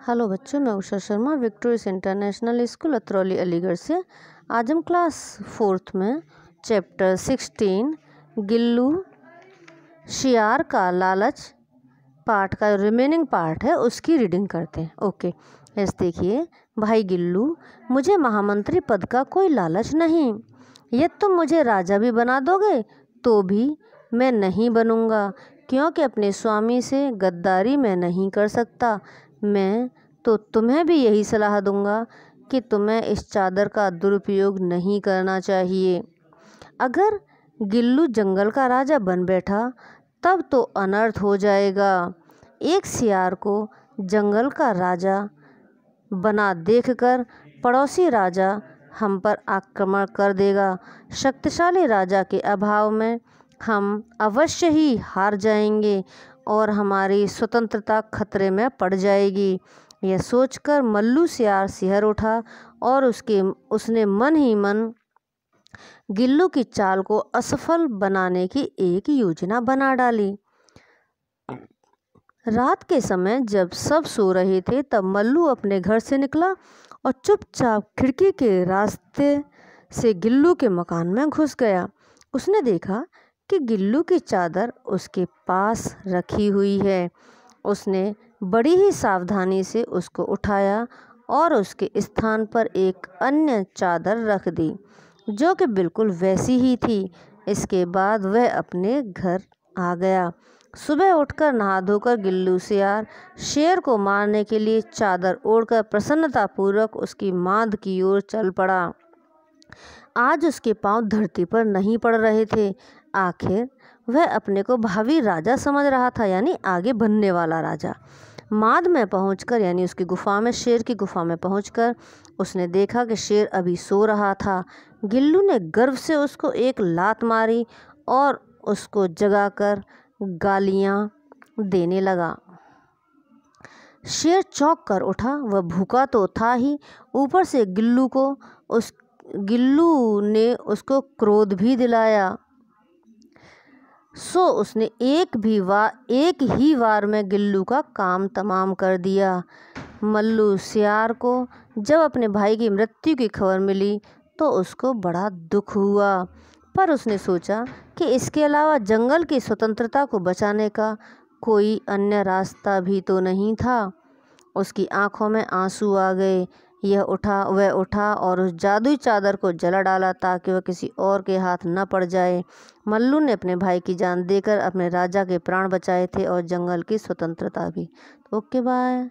Hello बच्चों, मैं Usha Sharma victorious international school Atrauli Aligarh से। आज हम क्लास 4th में चैप्टर 16 गिल्लू शियार का लालच पार्ट का रिमेनिंग पार्ट है उसकी रीडिंग करते हैं। ओके, यस देखिए। भाई गिल्लू, मुझे महामंत्री पद का कोई लालच नहीं। यदि तुम मुझे राजा भी बना दोगे तो भी मैं नहीं बनूंगा, क्योंकि अपने स्वामी से गद्दारी मैं नहीं कर सकता। मैं तो तुम्हें भी यही सलाह दूंगा कि तुम्हें इस चादर का दुरुपयोग नहीं करना चाहिए। अगर गिल्लू जंगल का राजा बन बैठा तब तो अनर्थ हो जाएगा। एक सियार को जंगल का राजा बना देखकर पड़ोसी राजा हम पर आक्रमण कर देगा। शक्तिशाली राजा के अभाव में हम अवश्य ही हार जाएंगे और हमारी स्वतंत्रता खतरे में पड़ जाएगी। यह सोचकर मल्लू सियार सिहर उठा और उसने मन ही मन गिल्लू की चाल को असफल बनाने की एक योजना बना डाली। रात के समय जब सब सो रहे थे तब मल्लू अपने घर से निकला और चुपचाप खिड़की के रास्ते से गिल्लू के मकान में घुस गया। उसने देखा कि गिल्लू की चादर उसके पास रखी हुई है। उसने बड़ी ही सावधानी से उसको उठाया और उसके स्थान पर एक अन्य चादर रख दी जो कि बिल्कुल वैसी ही थी। इसके बाद वह अपने घर आ गया। सुबह उठकर नहा धोकर गिल्लू सियार शेर को मारने के लिए चादर ओढ़कर प्रसन्नतापूर्वक उसकी मांद की ओर चल पड़ा। आज उसके पांव धरती पर नहीं पड़ रहे थे। आखिर वह अपने को भावी राजा समझ रहा था, यानी आगे बनने वाला राजा। मांद में पहुंचकर, यानी उसकी गुफा में, शेर की गुफा में पहुंचकर उसने देखा कि शेर अभी सो रहा था। गिल्लू ने गर्व से उसको एक लात मारी और उसको जगाकर गालियां देने लगा। शेर चौंक कर उठा। वह भूखा तो था ही, ऊपर से गिल्लू ने उसको क्रोध भी दिलाया। सो उसने एक ही वार में गिल्लू का काम तमाम कर दिया। मल्लू सियार को जब अपने भाई की मृत्यु की खबर मिली तो उसको बड़ा दुख हुआ, पर उसने सोचा कि इसके अलावा जंगल की स्वतंत्रता को बचाने का कोई अन्य रास्ता भी तो नहीं था। उसकी आंखों में आंसू आ गए। वह उठा और उस जादुई चादर को जला डाला ताकि वह किसी और के हाथ न पड़ जाए। मल्लू ने अपने भाई की जान देकर अपने राजा के प्राण बचाए थे और जंगल की स्वतंत्रता भी। Okay, bye.